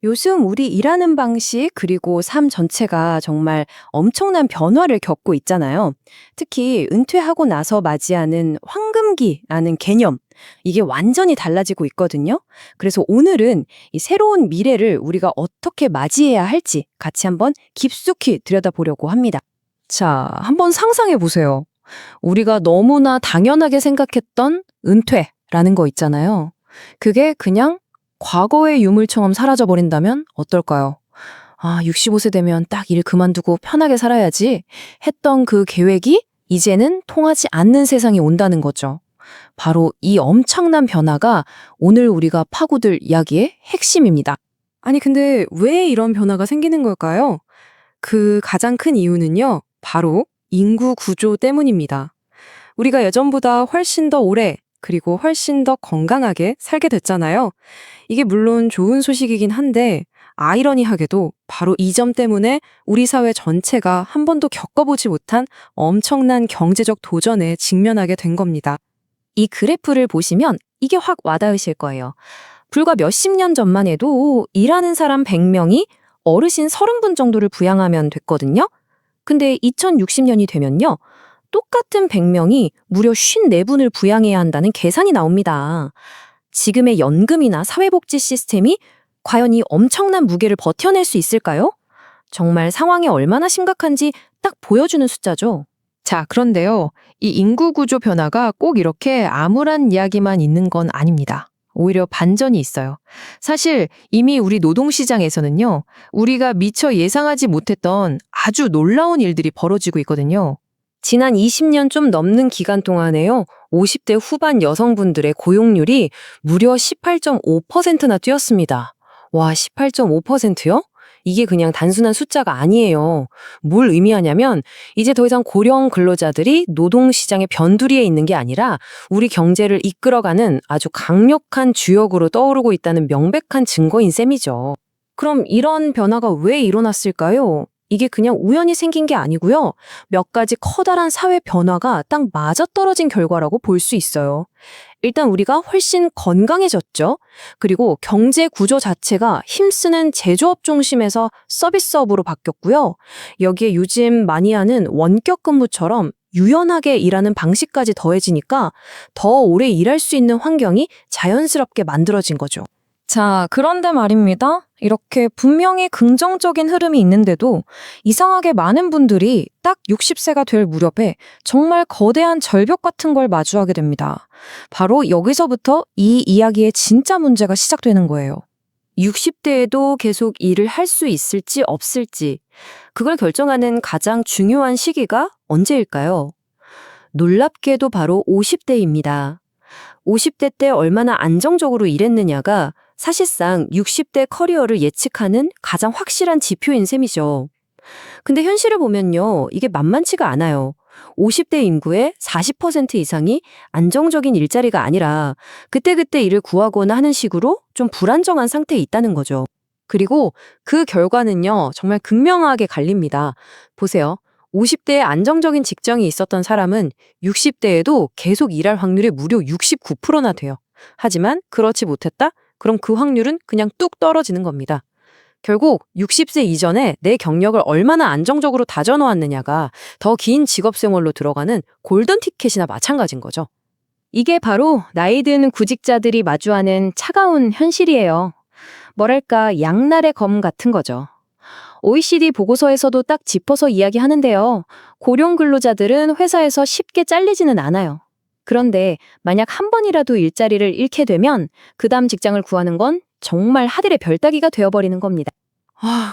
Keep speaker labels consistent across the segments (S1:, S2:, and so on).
S1: 요즘 우리 일하는 방식 그리고 삶 전체가 정말 엄청난 변화를 겪고 있잖아요. 특히 은퇴하고 나서 맞이하는 황금기라는 개념, 이게 완전히 달라지고 있거든요. 그래서 오늘은 이 새로운 미래를 우리가 어떻게 맞이해야 할지 같이 한번 깊숙이 들여다보려고 합니다.
S2: 자, 한번 상상해 보세요. 우리가 너무나 당연하게 생각했던 은퇴라는 거 있잖아요. 그게 그냥 과거의 유물처럼 사라져 버린다면 어떨까요? 65세 되면 딱 일 그만두고 편하게 살아야지 했던 그 계획이 이제는 통하지 않는 세상이 온다는 거죠. 바로 이 엄청난 변화가 오늘 우리가 파고들 이야기의 핵심입니다.
S1: 아니, 근데 왜 이런 변화가 생기는 걸까요? 그 가장 큰 이유는요, 바로 인구 구조 때문입니다. 우리가 예전보다 훨씬 더 오래, 그리고 훨씬 더 건강하게 살게 됐잖아요. 이게 물론 좋은 소식이긴 한데, 아이러니하게도 바로 이 점 때문에 우리 사회 전체가 한 번도 겪어보지 못한 엄청난 경제적 도전에 직면하게 된 겁니다.
S2: 이 그래프를 보시면 이게 확 와닿으실 거예요. 불과 몇십 년 전만 해도 일하는 사람 100명이 어르신 30분 정도를 부양하면 됐거든요. 근데 2060년이 되면요. 똑같은 100명이 무려 54분을 부양해야 한다는 계산이 나옵니다. 지금의 연금이나 사회복지 시스템이 과연 이 엄청난 무게를 버텨낼 수 있을까요? 정말 상황이 얼마나 심각한지 딱 보여주는 숫자죠.
S3: 자, 그런데요. 이 인구 구조 변화가 꼭 이렇게 암울한 이야기만 있는 건 아닙니다. 오히려 반전이 있어요. 사실 이미 우리 노동시장에서는요, 우리가 미처 예상하지 못했던 아주 놀라운 일들이 벌어지고 있거든요.
S2: 지난 20년 좀 넘는 기간 동안에요. 50대 후반 여성분들의 고용률이 무려 18.5%나 뛰었습니다. 와, 18.5%요? 이게 그냥 단순한 숫자가 아니에요. 뭘 의미하냐면 이제 더 이상 고령 근로자들이 노동시장의 변두리에 있는 게 아니라 우리 경제를 이끌어가는 아주 강력한 주역으로 떠오르고 있다는 명백한 증거인 셈이죠. 그럼 이런 변화가 왜 일어났을까요? 이게 그냥 우연히 생긴 게 아니고요. 몇 가지 커다란 사회 변화가 딱 맞아떨어진 결과라고 볼 수 있어요. 일단 우리가 훨씬 건강해졌죠. 그리고 경제 구조 자체가 힘쓰는 제조업 중심에서 서비스업으로 바뀌었고요. 여기에 요즘 많이 하는 원격 근무처럼 유연하게 일하는 방식까지 더해지니까 더 오래 일할 수 있는 환경이 자연스럽게 만들어진 거죠. 자, 그런데 말입니다. 이렇게 분명히 긍정적인 흐름이 있는데도 이상하게 많은 분들이 딱 60세가 될 무렵에 정말 거대한 절벽 같은 걸 마주하게 됩니다. 바로 여기서부터 이 이야기의 진짜 문제가 시작되는 거예요. 60대에도 계속 일을 할 수 있을지 없을지, 그걸 결정하는 가장 중요한 시기가 언제일까요? 놀랍게도 바로 50대입니다. 50대 때 얼마나 안정적으로 일했느냐가 사실상 60대 커리어를 예측하는 가장 확실한 지표인 셈이죠. 근데 현실을 보면요, 이게 만만치가 않아요. 50대 인구의 40% 이상이 안정적인 일자리가 아니라 그때그때 일을 구하거나 하는 식으로 좀 불안정한 상태에 있다는 거죠. 그리고 그 결과는요, 정말 극명하게 갈립니다. 보세요. 50대에 안정적인 직장이 있었던 사람은 60대에도 계속 일할 확률이 무려 69%나 돼요. 하지만 그렇지 못했다? 그럼 그 확률은 그냥 뚝 떨어지는 겁니다. 결국 60세 이전에 내 경력을 얼마나 안정적으로 다져놓았느냐가 더 긴 직업생활로 들어가는 골든 티켓이나 마찬가지인 거죠. 이게 바로 나이 든 구직자들이 마주하는 차가운 현실이에요. 뭐랄까, 양날의 검 같은 거죠. OECD 보고서에서도 딱 짚어서 이야기하는데요. 고령 근로자들은 회사에서 쉽게 잘리지는 않아요. 그런데 만약 한 번이라도 일자리를 잃게 되면 그 다음 직장을 구하는 건 정말 하늘의 별따기가 되어버리는 겁니다.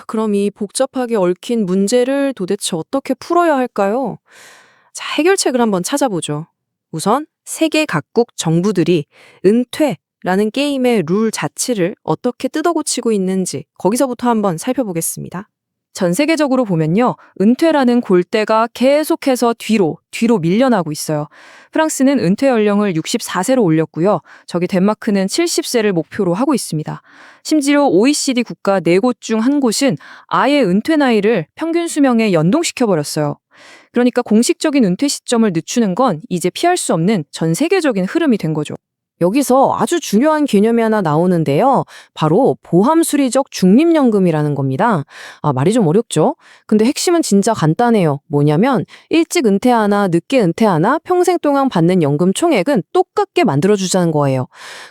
S1: 그럼 이 복잡하게 얽힌 문제를 도대체 어떻게 풀어야 할까요? 자, 해결책을 한번 찾아보죠. 우선 세계 각국 정부들이 은퇴라는 게임의 룰 자체를 어떻게 뜯어고치고 있는지 거기서부터 한번 살펴보겠습니다.
S3: 전 세계적으로 보면요. 은퇴라는 골대가 계속해서 뒤로 밀려나고 있어요. 프랑스는 은퇴 연령을 64세로 올렸고요. 저기 덴마크는 70세를 목표로 하고 있습니다. 심지어 OECD 국가 4곳 중 한 곳은 아예 은퇴 나이를 평균 수명에 연동시켜버렸어요. 그러니까 공식적인 은퇴 시점을 늦추는 건 이제 피할 수 없는 전 세계적인 흐름이 된 거죠.
S2: 여기서 아주 중요한 개념이 하나 나오는데요. 바로 보함수리적 중립연금이라는 겁니다. 말이 좀 어렵죠? 근데 핵심은 진짜 간단해요. 뭐냐면 일찍 은퇴하나 늦게 은퇴하나 평생 동안 받는 연금 총액은 똑같게 만들어주자는 거예요.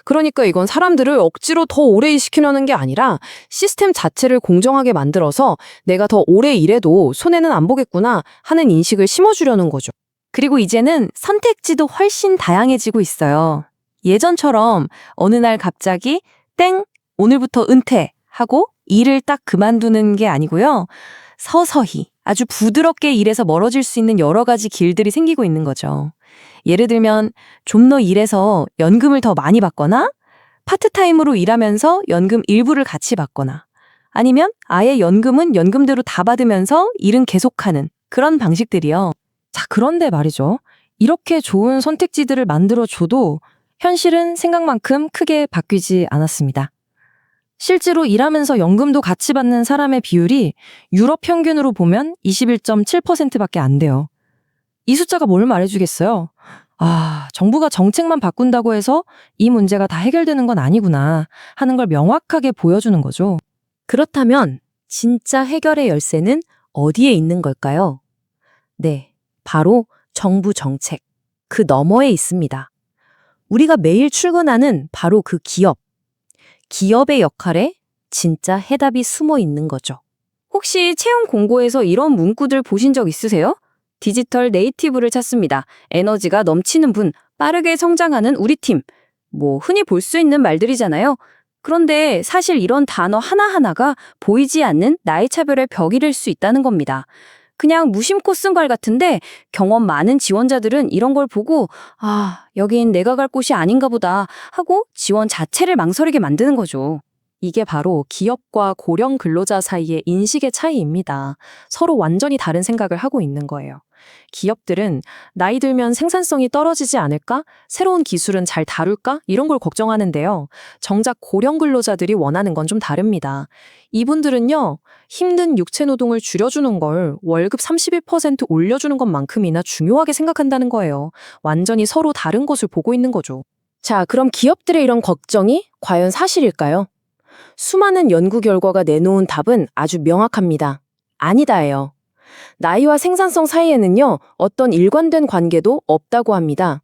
S2: 그러니까 이건 사람들을 억지로 더 오래 일시키려는 게 아니라 시스템 자체를 공정하게 만들어서 내가 더 오래 일해도 손해는 안 보겠구나 하는 인식을 심어주려는 거죠.
S1: 그리고 이제는 선택지도 훨씬 다양해지고 있어요. 예전처럼 어느 날 갑자기 땡! 오늘부터 은퇴! 하고 일을 딱 그만두는 게 아니고요. 서서히 아주 부드럽게 일에서 멀어질 수 있는 여러 가지 길들이 생기고 있는 거죠. 예를 들면 좀 더 일해서 연금을 더 많이 받거나 파트타임으로 일하면서 연금 일부를 같이 받거나 아니면 아예 연금은 연금대로 다 받으면서 일은 계속하는 그런 방식들이요. 자, 그런데 말이죠. 이렇게 좋은 선택지들을 만들어줘도 현실은 생각만큼 크게 바뀌지 않았습니다. 실제로 일하면서 연금도 같이 받는 사람의 비율이 유럽 평균으로 보면 21.7%밖에 안 돼요. 이 숫자가 뭘 말해주겠어요? 정부가 정책만 바꾼다고 해서 이 문제가 다 해결되는 건 아니구나 하는 걸 명확하게 보여주는 거죠. 그렇다면 진짜 해결의 열쇠는 어디에 있는 걸까요? 네, 바로 정부 정책, 그 너머에 있습니다. 우리가 매일 출근하는 바로 그 기업의 역할에 진짜 해답이 숨어 있는 거죠. 혹시 채용 공고에서 이런 문구들 보신 적 있으세요? 디지털 네이티브를 찾습니다. 에너지가 넘치는 분, 빠르게 성장하는 우리 팀. 흔히 볼 수 있는 말들이잖아요. 그런데 사실 이런 단어 하나하나가 보이지 않는 나이 차별의 벽일 수 있다는 겁니다. 그냥 무심코 쓴 걸 같은데 경험 많은 지원자들은 이런 걸 보고 여긴 내가 갈 곳이 아닌가 보다 하고 지원 자체를 망설이게 만드는 거죠. 이게 바로 기업과 고령 근로자 사이의 인식의 차이입니다. 서로 완전히 다른 생각을 하고 있는 거예요. 기업들은 나이 들면 생산성이 떨어지지 않을까? 새로운 기술은 잘 다룰까? 이런 걸 걱정하는데요. 정작 고령 근로자들이 원하는 건 좀 다릅니다. 이분들은요, 힘든 육체 노동을 줄여주는 걸 월급 31% 올려주는 것만큼이나 중요하게 생각한다는 거예요. 완전히 서로 다른 것을 보고 있는 거죠. 자, 그럼 기업들의 이런 걱정이 과연 사실일까요? 수많은 연구 결과가 내놓은 답은 아주 명확합니다. 아니다예요. 나이와 생산성 사이에는요, 어떤 일관된 관계도 없다고 합니다.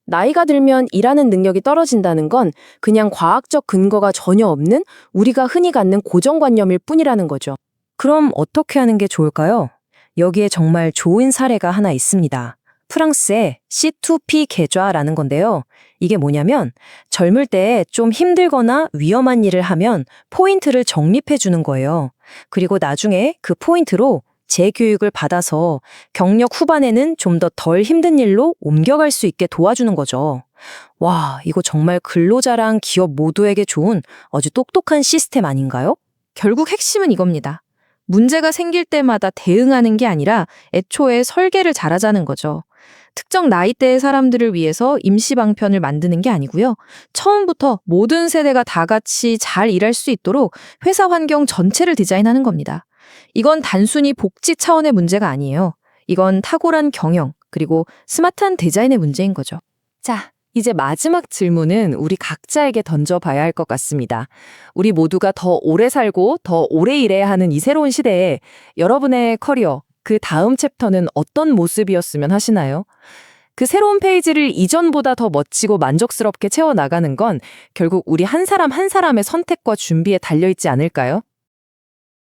S1: 나이가 들면 일하는 능력이 떨어진다는 건 그냥 과학적 근거가 전혀 없는 우리가 흔히 갖는 고정관념일 뿐이라는 거죠. 그럼 어떻게 하는 게 좋을까요? 여기에 정말 좋은 사례가 하나 있습니다. 프랑스의 C2P 계좌라는 건데요. 이게 뭐냐면 젊을 때 좀 힘들거나 위험한 일을 하면 포인트를 적립해 주는 거예요. 그리고 나중에 그 포인트로 재교육을 받아서 경력 후반에는 좀 더 덜 힘든 일로 옮겨갈 수 있게 도와주는 거죠. 와, 이거 정말 근로자랑 기업 모두에게 좋은 아주 똑똑한 시스템 아닌가요?
S3: 결국 핵심은 이겁니다. 문제가 생길 때마다 대응하는 게 아니라 애초에 설계를 잘하자는 거죠. 특정 나이대의 사람들을 위해서 임시 방편을 만드는 게 아니고요. 처음부터 모든 세대가 다 같이 잘 일할 수 있도록 회사 환경 전체를 디자인하는 겁니다. 이건 단순히 복지 차원의 문제가 아니에요. 이건 탁월한 경영, 그리고 스마트한 디자인의 문제인 거죠.
S1: 자, 이제 마지막 질문은 우리 각자에게 던져봐야 할 것 같습니다. 우리 모두가 더 오래 살고 더 오래 일해야 하는 이 새로운 시대에 여러분의 커리어, 그 다음 챕터는 어떤 모습이었으면 하시나요? 그 새로운 페이지를 이전보다 더 멋지고 만족스럽게 채워나가는 건 결국 우리 한 사람 한 사람의 선택과 준비에 달려있지 않을까요?